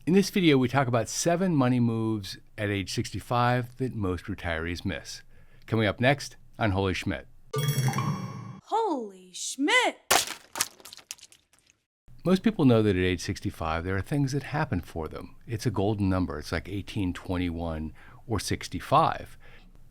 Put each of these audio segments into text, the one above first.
In this video, we talk about 7 money moves at age 65 that most retirees miss. Coming up next on Holy Schmidt. Holy Schmidt! Most people know that at age 65, there are things that happen for them. It's a golden number. It's like 18, 21, or 65.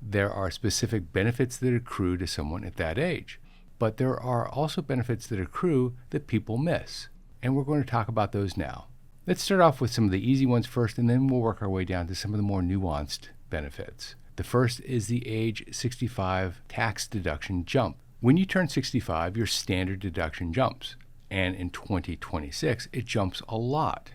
There are specific benefits that accrue to someone at that age. But there are also benefits that accrue that people miss. And we're going to talk about those now. Let's start off with some of the easy ones first, and then we'll work our way down to some of the more nuanced benefits. The first is the age 65 tax deduction jump. When you turn 65, your standard deduction jumps. And in 2026, it jumps a lot.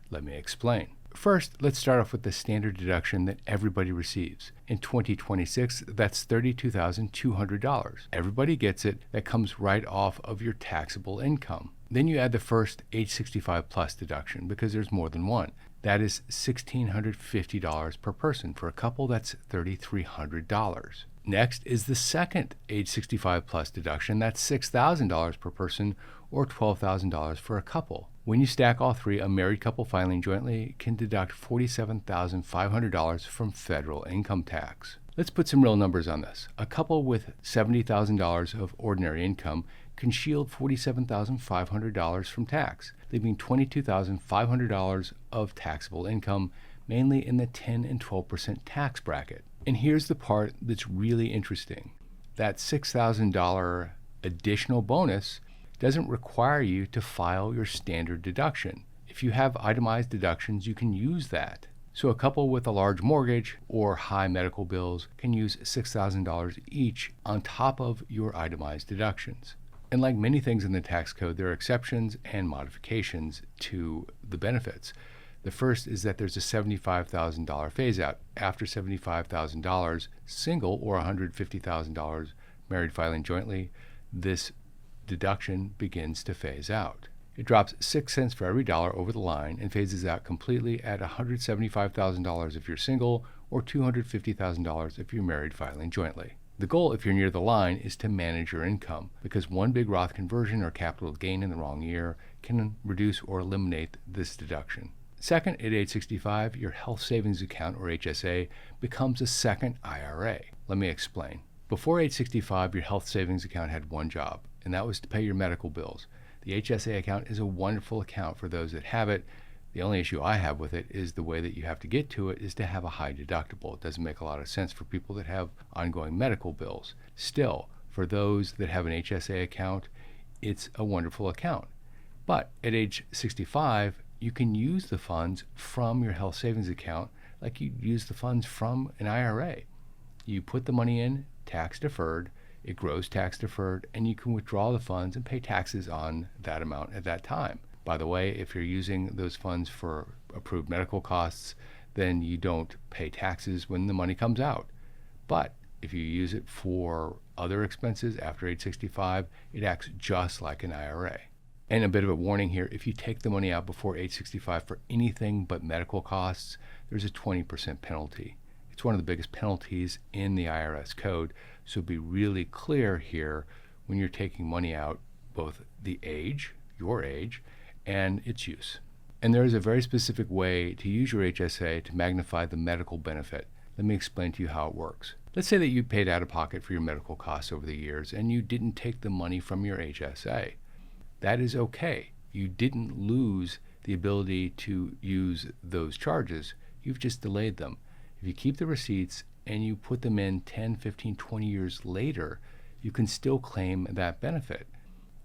Let me explain. First, let's start off with the standard deduction that everybody receives. In 2026, that's $32,200. Everybody gets it. That comes right off of your taxable income. Then you add the first age 65 plus deduction because there's more than one. That is $1,650 per person. For a couple, that's $3,300. Next is the second age 65 plus deduction. That's $6,000 per person or $12,000 for a couple. When you stack all three, a married couple filing jointly can deduct $47,500 from federal income tax. Let's put some real numbers on this. A couple with $70,000 of ordinary income can shield $47,500 from tax, leaving $22,500 of taxable income, mainly in the 10 and 12% tax bracket. And here's the part that's really interesting. That $6,000 additional bonus doesn't require you to file your standard deduction. If you have itemized deductions, you can use that. So a couple with a large mortgage or high medical bills can use $6,000 each on top of your itemized deductions. And like many things in the tax code, there are exceptions and modifications to the benefits. The first is that there's a $75,000 phase out. After $75,000 single or $150,000 married filing jointly, this deduction begins to phase out. It drops 6 cents for every dollar over the line and phases out completely at $175,000 if you're single or $250,000 if you're married filing jointly. The goal, if you're near the line, is to manage your income because one big Roth conversion or capital gain in the wrong year can reduce or eliminate this deduction. Second, at age 65, your health savings account, or HSA, becomes a second IRA. Let me explain. Before age 65, your health savings account had one job, and that was to pay your medical bills. The HSA account is a wonderful account for those that have it. The only issue I have with it is the way that you have to get to it is to have a high deductible. It doesn't make a lot of sense for people that have ongoing medical bills. Still, for those that have an HSA account, it's a wonderful account. But at age 65, you can use the funds from your health savings account like you'd use the funds from an IRA. You put the money in, tax deferred, it grows tax deferred, and you can withdraw the funds and pay taxes on that amount at that time. By the way, if you're using those funds for approved medical costs, then you don't pay taxes when the money comes out. But if you use it for other expenses after age 65, it acts just like an IRA. And a bit of a warning here, if you take the money out before age 65 for anything but medical costs, there's a 20% penalty. It's one of the biggest penalties in the IRS code, so be really clear here when you're taking money out, both the age, your age, and its use. And there is a very specific way to use your HSA to magnify the medical benefit. Let me explain to you how it works. Let's say that you paid out of pocket for your medical costs over the years and you didn't take the money from your HSA. That is okay. You didn't lose the ability to use those charges. You've just delayed them. If you keep the receipts and you put them in 10, 15, 20 years later, you can still claim that benefit.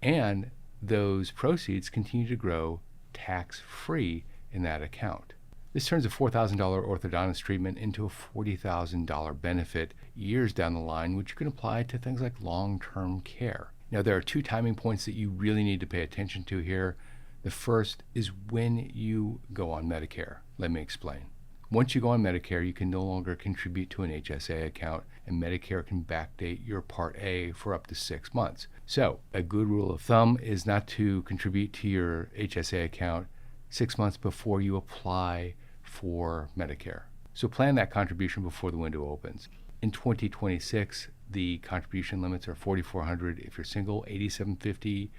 And those proceeds continue to grow tax-free in that account. This turns a $4,000 orthodontist treatment into a $40,000 benefit years down the line, which you can apply to things like long-term care. Now, there are 2 timing points that you really need to pay attention to here. The first is when you go on Medicare. Let me explain. Once you go on Medicare, you can no longer contribute to an HSA account, and Medicare can backdate your Part A for up to 6 months. So a good rule of thumb is not to contribute to your HSA account 6 months before you apply for Medicare. So plan that contribution before the window opens. In 2026, the contribution limits are $4,400 if you're single, $8,750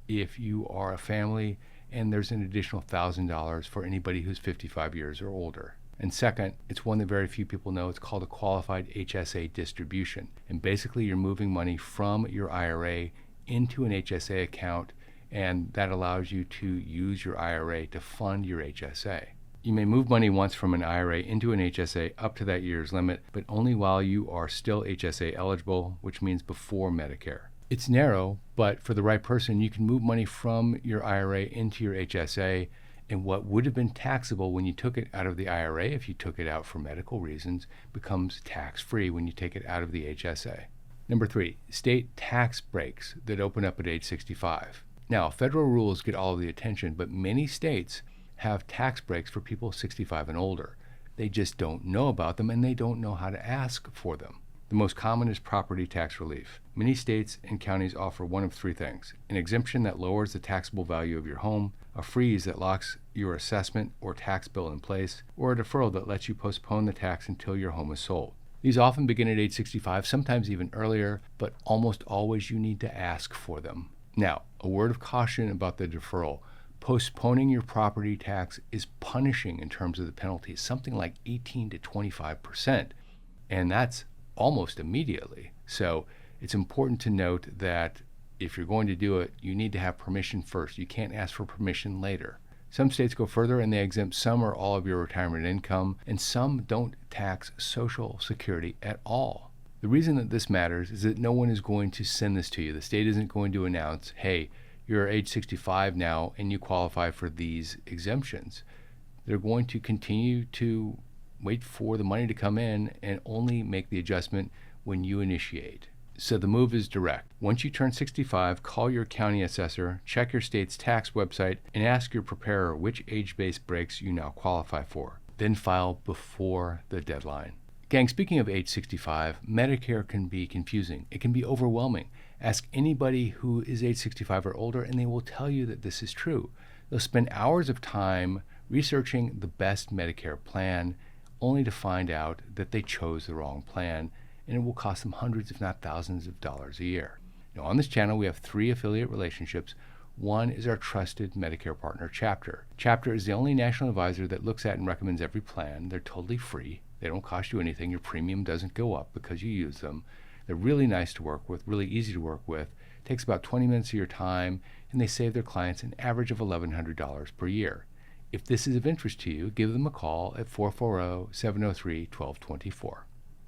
if you are a family, and there's an additional $1,000 for anybody who's 55 years or older. And second, it's one that very few people know. It's called a qualified HSA distribution. And basically, you're moving money from your IRA into an HSA account, and that allows you to use your IRA to fund your HSA. You may move money once from an IRA into an HSA up to that year's limit, but only while you are still HSA eligible, which means before Medicare. It's narrow, but for the right person, you can move money from your IRA into your HSA, and what would have been taxable when you took it out of the IRA, if you took it out for medical reasons, becomes tax-free when you take it out of the HSA. Number 3, state tax breaks that open up at age 65. Now, federal rules get all of the attention, but many states have tax breaks for people 65 and older. They just don't know about them, and they don't know how to ask for them. The most common is property tax relief. Many states and counties offer one of 3 things: an exemption that lowers the taxable value of your home, a freeze that locks your assessment or tax bill in place, or a deferral that lets you postpone the tax until your home is sold. These often begin at age 65, sometimes even earlier, but almost always you need to ask for them. Now, a word of caution about the deferral. Postponing your property tax is punishing in terms of the penalties, something like 18 to 25%, and that's almost immediately. So it's important to note that if you're going to do it, you need to have permission first. You can't ask for permission later. Some states go further and they exempt some or all of your retirement income, and some don't tax Social Security at all. The reason that this matters is that no one is going to send this to you. The state isn't going to announce, hey, you're age 65 now and you qualify for these exemptions. They're going to continue to wait for the money to come in and only make the adjustment when you initiate. So the move is direct. Once you turn 65, call your county assessor, check your state's tax website, and ask your preparer which age-based breaks you now qualify for. Then file before the deadline. Gang, speaking of age 65, Medicare can be confusing. It can be overwhelming. Ask anybody who is age 65 or older, and they will tell you that this is true. They'll spend hours of time researching the best Medicare plan, only to find out that they chose the wrong plan, and it will cost them hundreds, if not thousands of dollars a year. Now, on this channel, we have 3 affiliate relationships. One is our trusted Medicare partner, Chapter. Chapter is the only national advisor that looks at and recommends every plan. They're totally free. They don't cost you anything. Your premium doesn't go up because you use them. They're really nice to work with, really easy to work with. It takes about 20 minutes of your time, and they save their clients an average of $1,100 per year. If this is of interest to you, give them a call at 440-703-1224.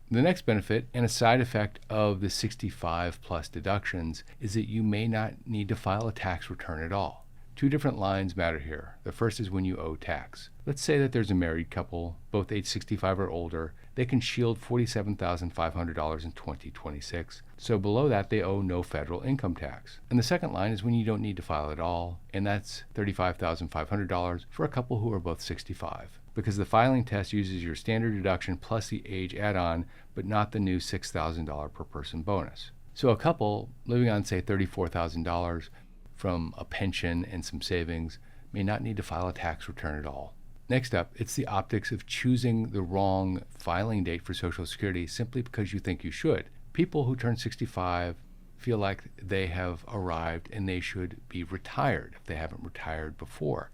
The next benefit and a side effect of the 65 plus deductions is that you may not need to file a tax return at all. 2 different lines matter here. The first is when you owe tax. Let's say that there's a married couple, both age 65 or older. They can shield $47,500 in 2026. So below that, they owe no federal income tax. And the second line is when you don't need to file at all, and that's $35,500 for a couple who are both 65. Because the filing test uses your standard deduction plus the age add-on, but not the new $6,000 per person bonus. So a couple living on, say, $34,000 from a pension and some savings may not need to file a tax return at all. Next up, it's the optics of choosing the wrong filing date for Social Security simply because you think you should. People who turn 65 feel like they have arrived and they should be retired if they haven't retired before.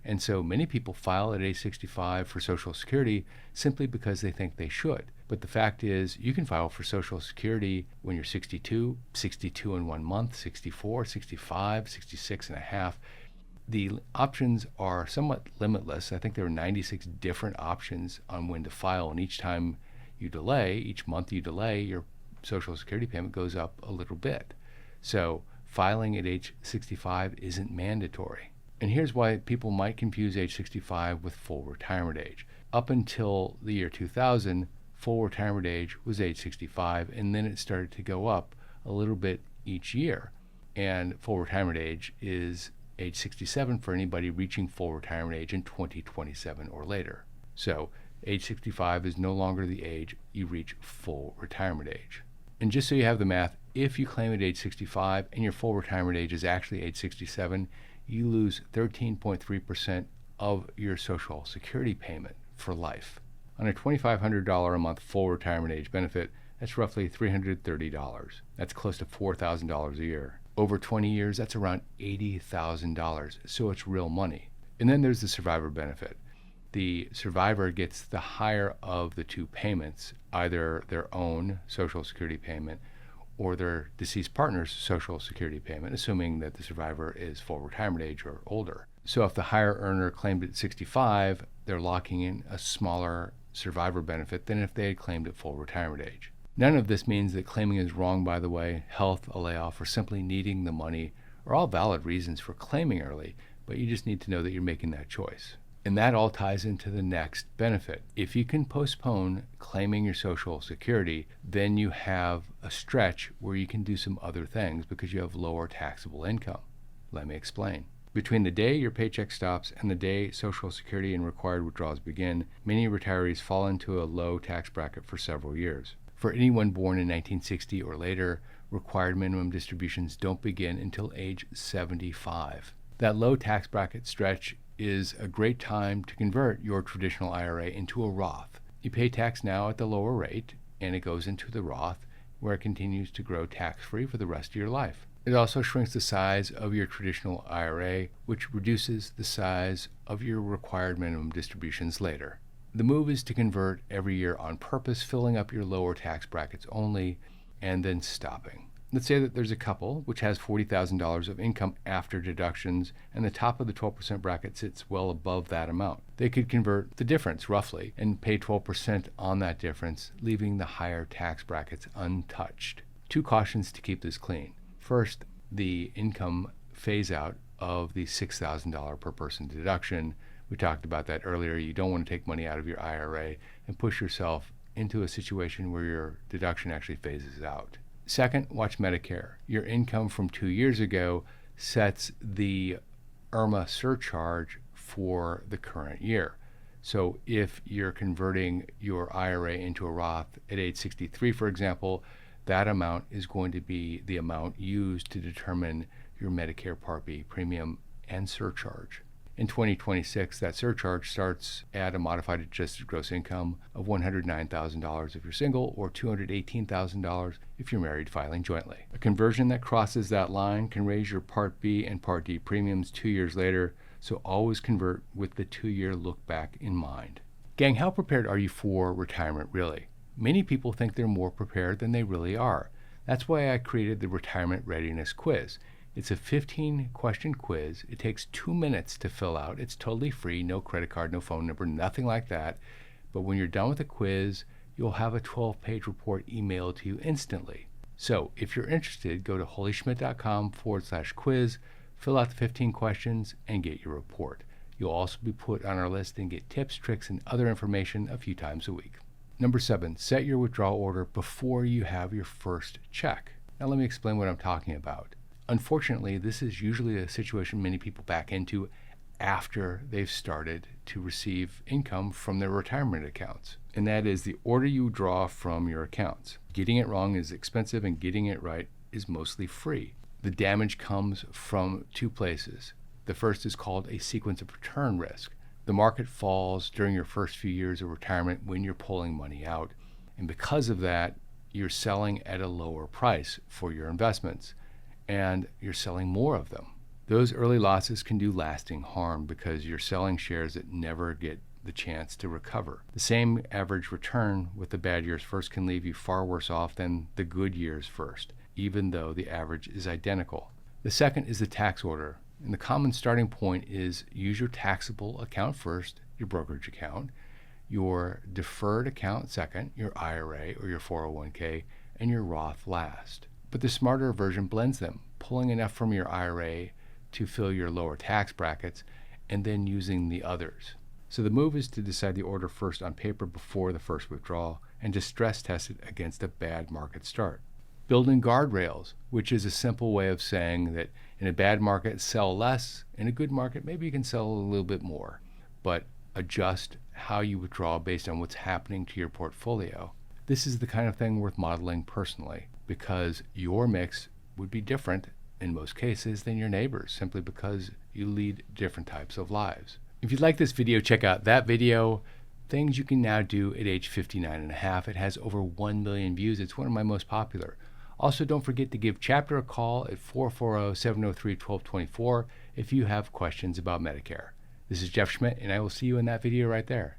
And so many people file at age 65 for Social Security simply because they think they should. But the fact is, you can file for Social Security when you're 62, 62 and 1 month, 64, 65, 66 and a half. The options are somewhat limitless. I think there are 96 different options on when to file, and each time you delay, each month you delay, your Social Security payment goes up a little bit. So filing at age 65 isn't mandatory. And here's why people might confuse age 65 with full retirement age. Up until the year 2000, full retirement age was age 65, and then it started to go up a little bit each year. And full retirement age is age 67 for anybody reaching full retirement age in 2027 or later. So age 65 is no longer the age you reach full retirement age. And just so you have the math, if you claim at age 65 and your full retirement age is actually age 67, you lose 13.3% of your Social Security payment for life. On a $2,500 a month full retirement age benefit, that's roughly $330. That's close to $4,000 a year. Over 20 years, that's around $80,000, so it's real money. And then there's the survivor benefit. The survivor gets the higher of the two payments, either their own Social Security payment or their deceased partner's Social Security payment, assuming that the survivor is full retirement age or older. So if the higher earner claimed at 65, they're locking in a smaller survivor benefit than if they had claimed at full retirement age. None of this means that claiming is wrong, by the way. Health, a layoff, or simply needing the money are all valid reasons for claiming early, but you just need to know that you're making that choice. And that all ties into the next benefit. If you can postpone claiming your Social Security, then you have a stretch where you can do some other things because you have lower taxable income. Let me explain. Between the day your paycheck stops and the day Social Security and required withdrawals begin, many retirees fall into a low tax bracket for several years. For anyone born in 1960 or later, required minimum distributions don't begin until age 75. That low tax bracket stretch is a great time to convert your traditional IRA into a Roth. You pay tax now at the lower rate, and it goes into the Roth, where it continues to grow tax-free for the rest of your life. It also shrinks the size of your traditional IRA, which reduces the size of your required minimum distributions later. The move is to convert every year on purpose, filling up your lower tax brackets only, and then stopping. Let's say that there's a couple which has $40,000 of income after deductions, and the top of the 12% bracket sits well above that amount. They could convert the difference, roughly, and pay 12% on that difference, leaving the higher tax brackets untouched. Two cautions to keep this clean. First, the income phase out of the $6,000 per person deduction. We talked about that earlier. You don't want to take money out of your IRA and push yourself into a situation where your deduction actually phases out. Second, watch Medicare. Your income from 2 years ago sets the IRMA surcharge for the current year. So if you're converting your IRA into a Roth at age 63, for example, that amount is going to be the amount used to determine your Medicare Part B premium and surcharge. In 2026, that surcharge starts at a modified adjusted gross income of $109,000 if you're single, or $218,000 if you're married filing jointly. A conversion that crosses that line can raise your Part B and Part D premiums 2 years later, so always convert with the 2-year look back in mind. Gang, how prepared are you for retirement really? Many people think they're more prepared than they really are. That's why I created the Retirement Readiness Quiz. It's a 15-question quiz. It takes 2 minutes to fill out. It's totally free, no credit card, no phone number, nothing like that. But when you're done with the quiz, you'll have a 12-page report emailed to you instantly. So if you're interested, go to hollyschmidt.com/quiz, fill out the 15 questions, and get your report. You'll also be put on our list and get tips, tricks, and other information a few times a week. Number 7, set your withdrawal order before you have your first check. Now let me explain what I'm talking about. Unfortunately, this is usually a situation many people back into after they've started to receive income from their retirement accounts. And that is the order you draw from your accounts. Getting it wrong is expensive, and getting it right is mostly free. The damage comes from 2 places. The first is called a sequence of return risk. The market falls during your first few years of retirement when you're pulling money out. And because of that, you're selling at a lower price for your investments, and you're selling more of them. Those early losses can do lasting harm because you're selling shares that never get the chance to recover. The same average return with the bad years first can leave you far worse off than the good years first, even though the average is identical. The second is the tax order. And the common starting point is use your taxable account first, your brokerage account, your deferred account second, your IRA or your 401k, and your Roth last. But the smarter version blends them, pulling enough from your IRA to fill your lower tax brackets and then using the others. So the move is to decide the order first on paper before the first withdrawal and to stress test it against a bad market start. Building guardrails, which is a simple way of saying that in a bad market, sell less. In a good market, maybe you can sell a little bit more, but adjust how you withdraw based on what's happening to your portfolio. This is the kind of thing worth modeling personally, because your mix would be different in most cases than your neighbors, simply because you lead different types of lives. If you like this video, check out that video, Things You Can Now Do at Age 59 and a Half. It has over 1 million views. It's one of my most popular. Also, don't forget to give Chapter a call at 440-703-1224 if you have questions about Medicare. This is Jeff Schmidt, and I will see you in that video right there.